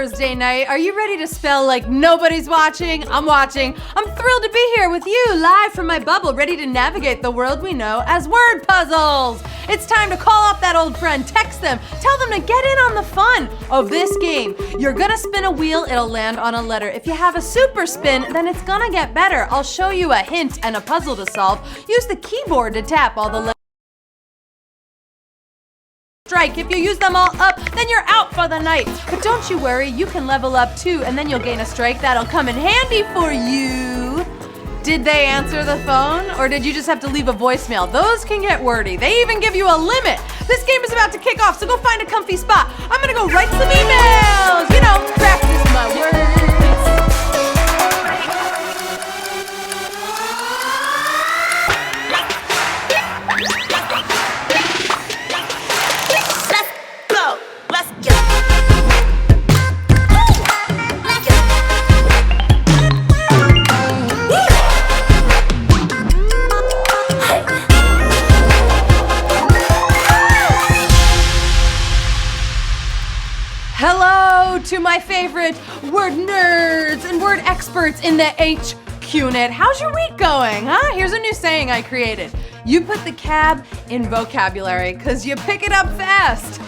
Thursday night. Are you ready to spell like nobody's watching? I'm watching. I'm thrilled to be here with you, live from my bubble, ready to navigate the world we know as word puzzles. It's time to call up that old friend, text them, tell them to get in on the fun of this game. You're gonna spin a wheel, it'll land on a letter. If you have a super spin, then it's gonna get better. I'll show you a hint and a puzzle to solve. Use the keyboard to tap all the letters. Strike. If you use them all up, then you're out for the night. But don't you worry, you can level up too, and then you'll gain a strike that'll come in handy for you. Did they answer the phone, or did you just have to leave a voicemail? Those can get wordy. They even give you a limit. This game is about to kick off, so go find a comfy spot. I'm gonna go write some emails. You know, practice my words. Hello to my favorite word nerds and word experts in the HQ-net. How's your week going, huh? Here's a new saying I created. You put the cab in vocabulary because you pick it up fast.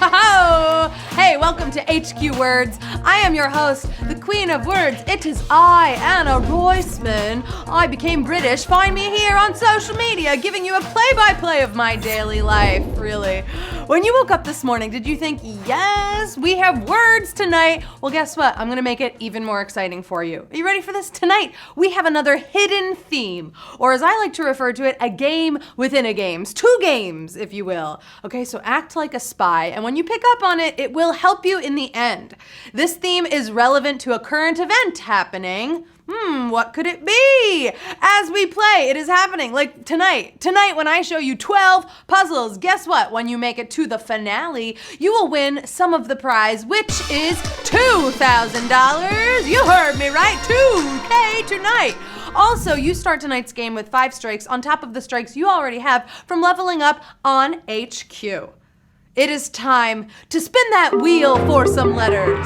Hey, welcome to HQ Words. I am your host, the Queen of Words. It is I, Anna Roisman. I became British. Find me here on social media, giving you a play-by-play of my daily life, really. When you woke up this morning, did you think, yes, we have words tonight? Well, guess what? I'm gonna make it even more exciting for you. Are you ready for this? Tonight, we have another hidden theme, or as I like to refer to it, a game within a games. Two games, if you will. Okay, so act like a spy, and when you pick up on it, it will help you in the end. This theme is relevant to a current event happening. What could it be? As we play, it is happening, like tonight. Tonight, when I show you 12 puzzles, guess what? When you make it to the finale, you will win some of the prize, which is $2,000. You heard me right, $2K tonight. Also, you start tonight's game with 5 strikes on top of the strikes you already have from leveling up on HQ. It is time to spin that wheel for some letters.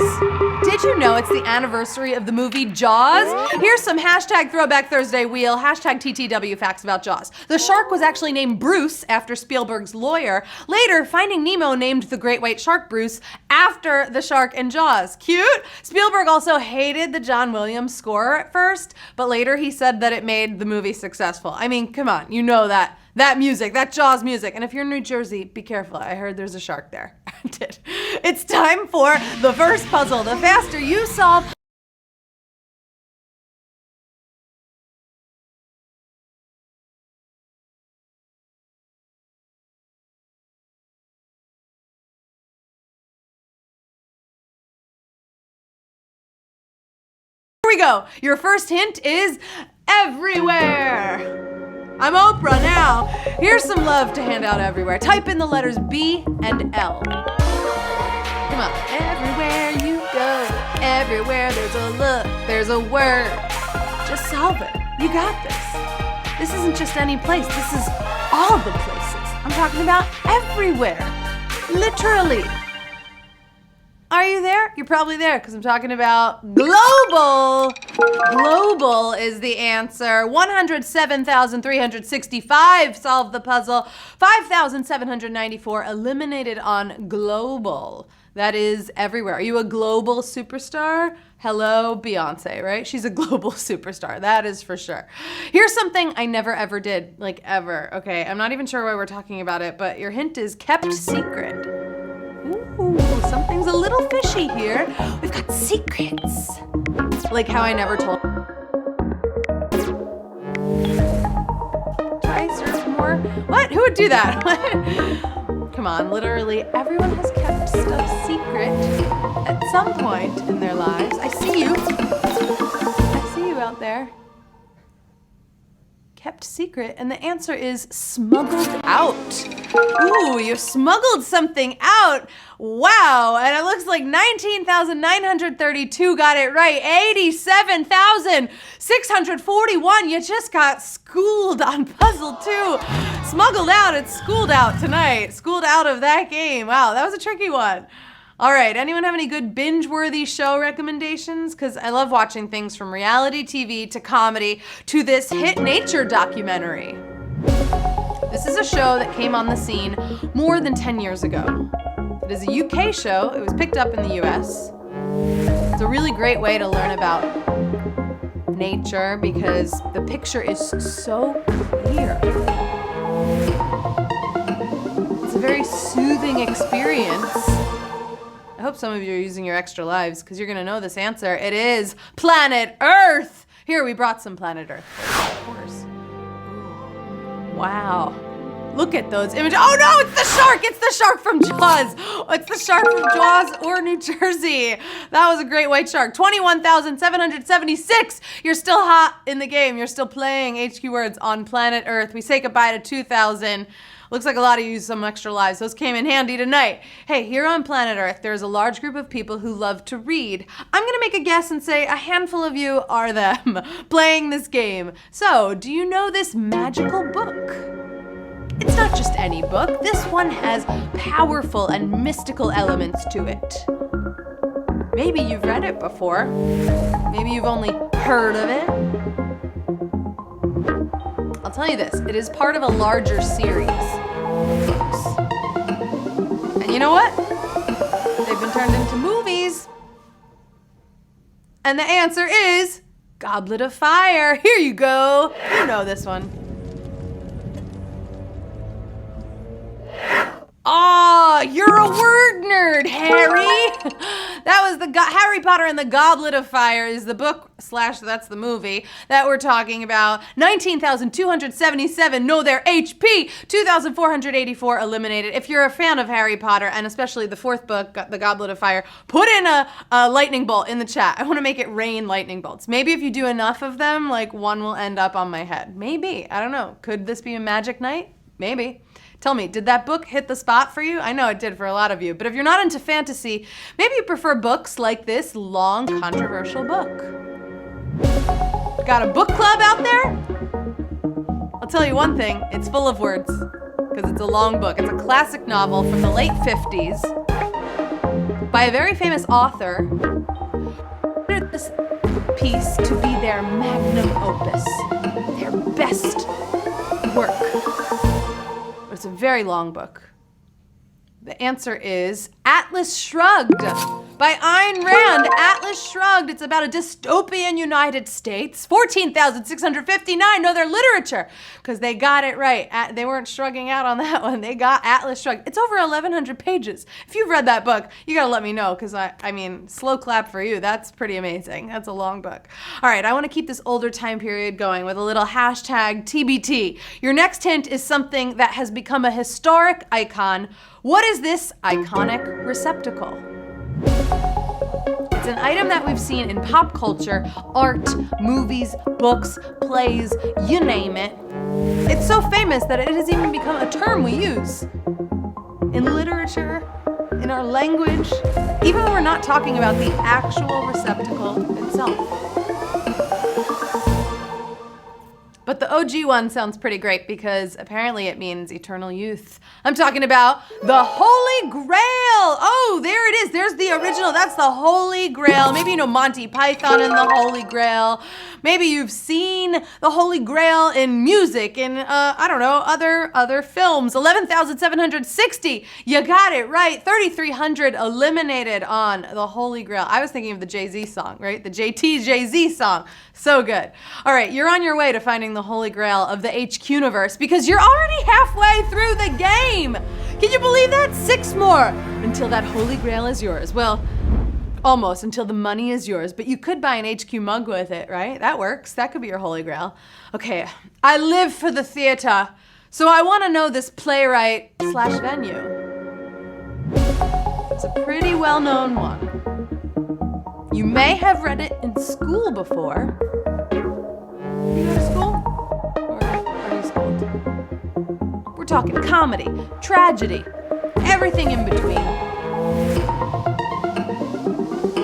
Did you know it's the anniversary of the movie Jaws? Here's some hashtag Throwback Thursday wheel, hashtag TTW facts about Jaws. The shark was actually named Bruce after Spielberg's lawyer. Later, Finding Nemo named the great white shark Bruce after the shark in Jaws. Cute? Spielberg also hated the John Williams score at first, but later he said that it made the movie successful. I mean, come on, you know that music, that Jaws music. And if you're in New Jersey, be careful. I heard there's a shark there. I did. It's time for the first puzzle. The faster you solve, here we go. Your first hint is everywhere. I'm Oprah now. Here's some love to hand out everywhere. Type in the letters B and L. Come on. Everywhere you go, everywhere there's a look, there's a word. Just solve it. You got this. This isn't just any place. This is all the places. I'm talking about everywhere. Literally. Are you there? You're probably there because I'm talking about global. Global is the answer. 107,365 solved the puzzle. 5,794 eliminated on global. That is everywhere. Are you a global superstar? Hello, Beyonce, right? She's a global superstar. That is for sure. Here's something I never ever did, like ever. Okay, I'm not even sure why we're talking about it, but your hint is kept secret. Ooh, something's a little fishy here. We've got secrets. Like how I never told. Twice or more? What? Who would do that? Come on, literally everyone has kept stuff secret at some point in their lives. I see you. I see you out there. Kept secret, and the answer is smuggled out. Ooh, you smuggled something out. Wow, and it looks like 19,932 got it right. 87,641. You just got schooled on puzzle 2. Smuggled out, it's schooled out tonight. Schooled out of that game. Wow, that was a tricky one. All right, anyone have any good binge-worthy show recommendations? Because I love watching things from reality TV to comedy to this hit nature documentary. This is a show that came on the scene more than 10 years ago. It is a UK show. It was picked up in the US. It's a really great way to learn about nature because the picture is so clear. It's a very soothing experience. I hope some of you are using your extra lives because you're going to know this answer. It is planet Earth. Here, we brought some planet Earth. Of course. Wow. Look at those images. Oh no, it's the shark! It's the shark from Jaws! It's the shark from Jaws or New Jersey. That was a great white shark. 21,776! You're still hot in the game. You're still playing HQ Words on planet Earth. We say goodbye to 2,000. Looks like a lot of you used some extra lives. Those came in handy tonight. Hey, here on planet Earth, there's a large group of people who love to read. I'm gonna make a guess and say a handful of you are them playing this game. So, do you know this magical book? It's not just any book. This one has powerful and mystical elements to it. Maybe you've read it before. Maybe you've only heard of it. I'll tell you this, it is part of a larger series of books. And you know what? They've been turned into movies. And the answer is Goblet of Fire. Here you go. You know this one. Oh, you're a word nerd, Harry. That was the Harry Potter and the Goblet of Fire is the book / that's the movie that we're talking about. 19,277 know their HP. 2,484 eliminated. If you're a fan of Harry Potter and especially the fourth book, the Goblet of Fire, put in a lightning bolt in the chat. I want to make it rain lightning bolts. Maybe if you do enough of them, like one will end up on my head. Maybe. I don't know. Could this be a magic night? Maybe. Tell me, did that book hit the spot for you? I know it did for a lot of you, but if you're not into fantasy, maybe you prefer books like this long, controversial book. Got a book club out there? I'll tell you one thing, it's full of words, because it's a long book. It's a classic novel from the late 50s by a very famous author. This piece to be their magnum opus, their best work. It's a very long book. The answer is Atlas Shrugged by Ayn Rand. Atlas Shrugged. It's about a dystopian United States. 14,659 know their literature because they got it right. They weren't shrugging out on that one. They got Atlas Shrugged. It's over 1,100 pages. If you've read that book, you gotta let me know because I mean, slow clap for you. That's pretty amazing. That's a long book. All right, I want to keep this older time period going with a little hashtag TBT. Your next hint is something that has become a historic icon. What is this iconic receptacle? It's an item that we've seen in pop culture, art, movies, books, plays, you name it. It's so famous that it has even become a term we use in literature, in our language, even when we're not talking about the actual receptacle itself. But the OG one sounds pretty great because apparently it means eternal youth. I'm talking about the Holy Grail. Oh, there it is. There's the original. That's the Holy Grail. Maybe you know Monty Python and the Holy Grail. Maybe you've seen the Holy Grail in music, in, I don't know, other films. 11,760. You got it right. 3,300 eliminated on the Holy Grail. I was thinking of the Jay-Z song, right? The Jay-Z song. So good. All right, you're on your way to finding the Holy Grail of the HQ universe because you're already halfway through the game. Can you believe that? 6 more until that Holy Grail is yours. Well, almost until the money is yours, but you could buy an HQ mug with it, right? That works. That could be your Holy Grail. Okay, I live for the theater, so I want to know this playwright / venue. It's a pretty well-known one. You may have read it in school before. You go to school? Or are you schooled? We're talking comedy, tragedy, everything in between.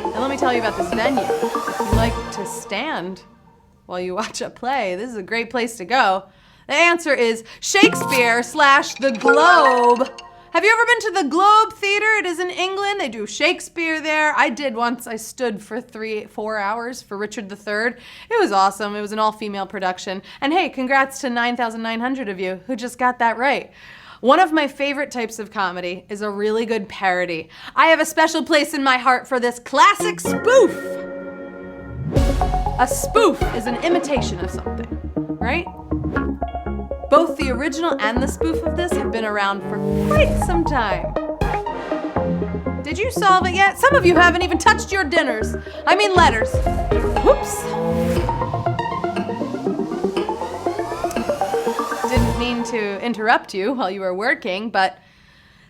And let me tell you about this venue. If you like to stand while you watch a play, this is a great place to go. The answer is Shakespeare / the Globe. Have you ever been to the Globe Theatre? It is in England. They do Shakespeare there. I did once. I stood for 4 hours for Richard III. It was awesome. It was an all-female production. And hey, congrats to 9,900 of you who just got that right. One of my favorite types of comedy is a really good parody. I have a special place in my heart for this classic spoof. A spoof is an imitation of something, right? Both the original and the spoof of this have been around for quite some time. Did you solve it yet? Some of you haven't even touched your dinners. I mean letters. Whoops. Didn't mean to interrupt you while you were working, but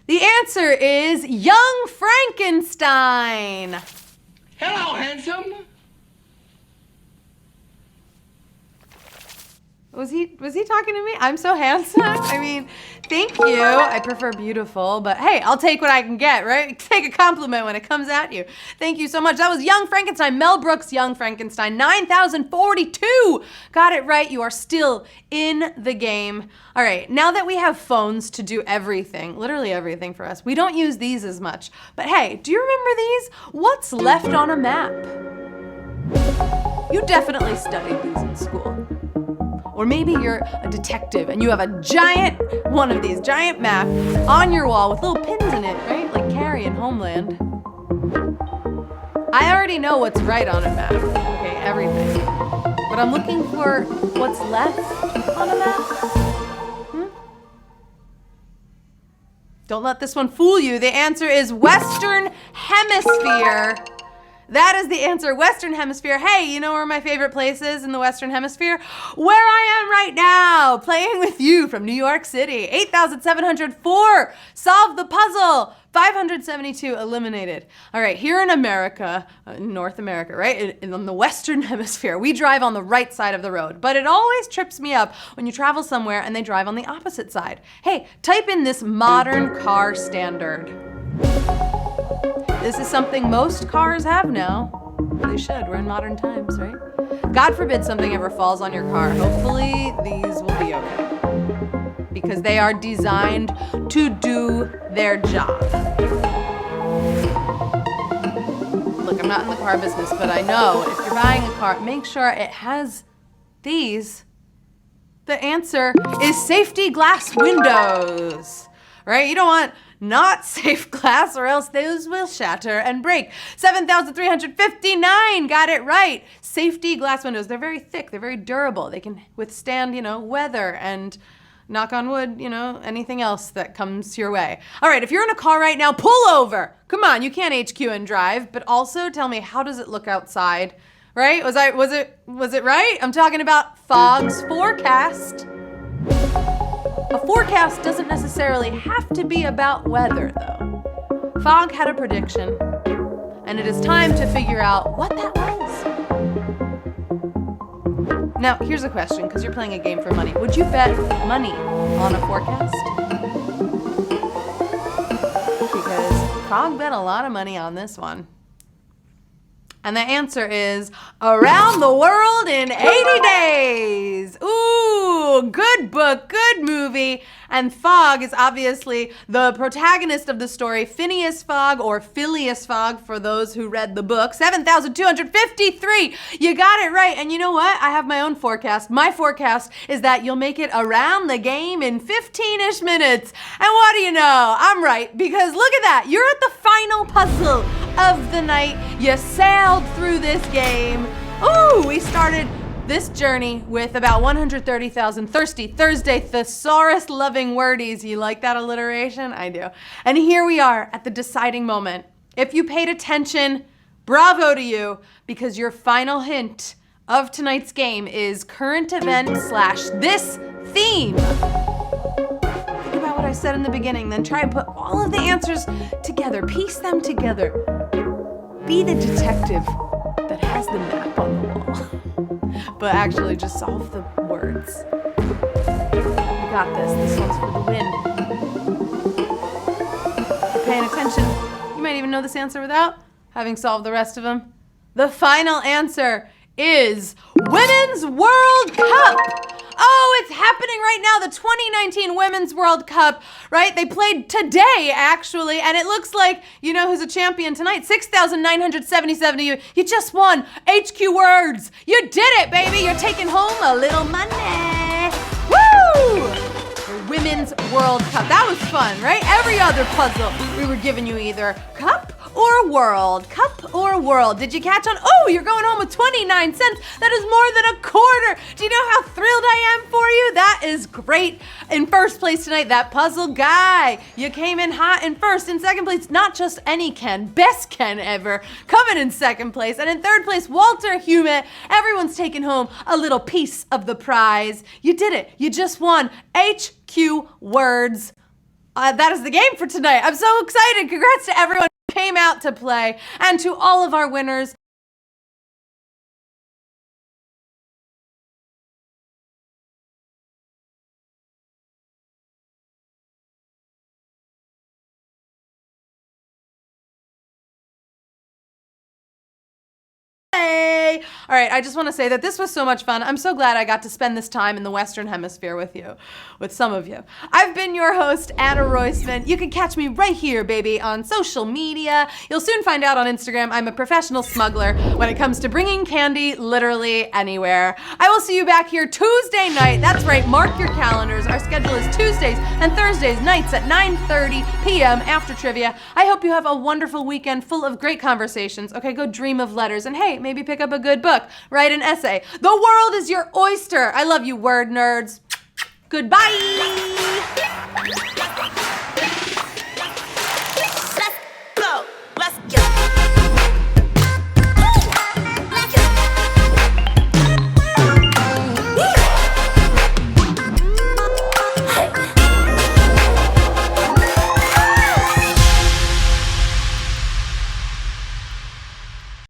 the answer is Young Frankenstein. Hello, handsome. Was he talking to me? I'm so handsome. I mean, thank you. I prefer beautiful, but hey, I'll take what I can get, right? Take a compliment when it comes at you. Thank you so much. That was Young Frankenstein, Mel Brooks' Young Frankenstein, 9,042. Got it right. You are still in the game. All right, now that we have phones to do everything, literally everything for us, we don't use these as much. But hey, do you remember these? What's left on a map? You definitely studied these in school. Or maybe you're a detective and you have a giant one of these, giant map on your wall with little pins in it, right? Like Carrie in Homeland. I already know what's right on a map, okay, everything. But I'm looking for what's left on a map. Don't let this one fool you. The answer is Western Hemisphere. That is the answer, Western Hemisphere. Hey, you know where my favorite place is in the Western Hemisphere? Where I am right now, playing with you from New York City. 8,704, solve the puzzle. 572 eliminated. All right, here in America, North America, right? In the Western Hemisphere, we drive on the right side of the road, but it always trips me up when you travel somewhere and they drive on the opposite side. Hey, type in this modern car standard. This is something most cars have now. They should. We're in modern times, right? God forbid something ever falls on your car. Hopefully these will be okay. Because they are designed to do their job. Look, I'm not in the car business, but I know if you're buying a car, make sure it has these. The answer is safety glass windows, right? You don't want not safe glass or else those will shatter and break. 7,359, got it right. Safety glass windows, they're very thick, they're very durable. They can withstand, weather and knock on wood, anything else that comes your way. All right, if you're in a car right now, pull over. Come on, you can't HQ and drive, but also tell me, how does it look outside, right? Was it right? I'm talking about Fogg's forecast. A forecast doesn't necessarily have to be about weather, though. Fogg had a prediction, and it is time to figure out what that was. Now, here's a question, because you're playing a game for money. Would you bet money on a forecast? Because Fogg bet a lot of money on this one. And the answer is Around the World in 80 Days. Ooh, good book, good movie. And Fogg is obviously the protagonist of the story, Phineas Fogg, or Phileas Fogg for those who read the book. 7,253. You got it right. And you know what? I have my own forecast. My forecast is that you'll make it around the game in 15-ish minutes. And what do you know? I'm right, because look at that. You're at the final puzzle of the night. You sailed through this game. Ooh, we started this journey with about 130,000 thirsty Thursday thesaurus-loving wordies. You like that alliteration? I do. And here we are at the deciding moment. If you paid attention, bravo to you, because your final hint of tonight's game is current event / this theme. Think about what I said in the beginning, then try and put all of the answers together, piece them together. Be the detective that has the map on the wall. But actually just solve the words. You got this. This one's for the win. If you're paying attention, you might even know this answer without having solved the rest of them. The final answer is Women's World Cup. Oh, it's happening right now, the 2019 Women's World Cup, right? They played today, actually, and it looks like, you know who's a champion tonight? 6,977 of you. You just won HQ Words. You did it, baby. You're taking home a little money. Woo! The Women's World Cup. That was fun, right? Every other puzzle, we were giving you either cup or world. Cup or world. Did you catch on? Oh, you're going home with 29 cents. That is more than a quarter. Do you know how thrilled I am for you? That is great. In first place tonight, that puzzle guy. You came in hot in first. In second place, not just any Ken, best Ken ever, coming in second place. And in third place, Walter Hewitt. Everyone's taking home a little piece of the prize. You did it. You just won HQ Words. That is the game for tonight. I'm so excited. Congrats to everyone who came out to play and to all of our winners. All right, I just want to say that this was so much fun. I'm so glad I got to spend this time in the Western Hemisphere with you, with some of you. I've been your host, Anna Roisman. You can catch me right here, baby, on social media. You'll soon find out on Instagram I'm a professional smuggler when it comes to bringing candy literally anywhere. I will see you back here Tuesday night. That's right, mark your calendars. Our schedule is Tuesdays and Thursdays nights at 9:30 p.m. after trivia. I hope you have a wonderful weekend full of great conversations. Okay, go dream of letters and hey, maybe pick up a good book. Write an essay. The world is your oyster. I love you, word nerds. Goodbye.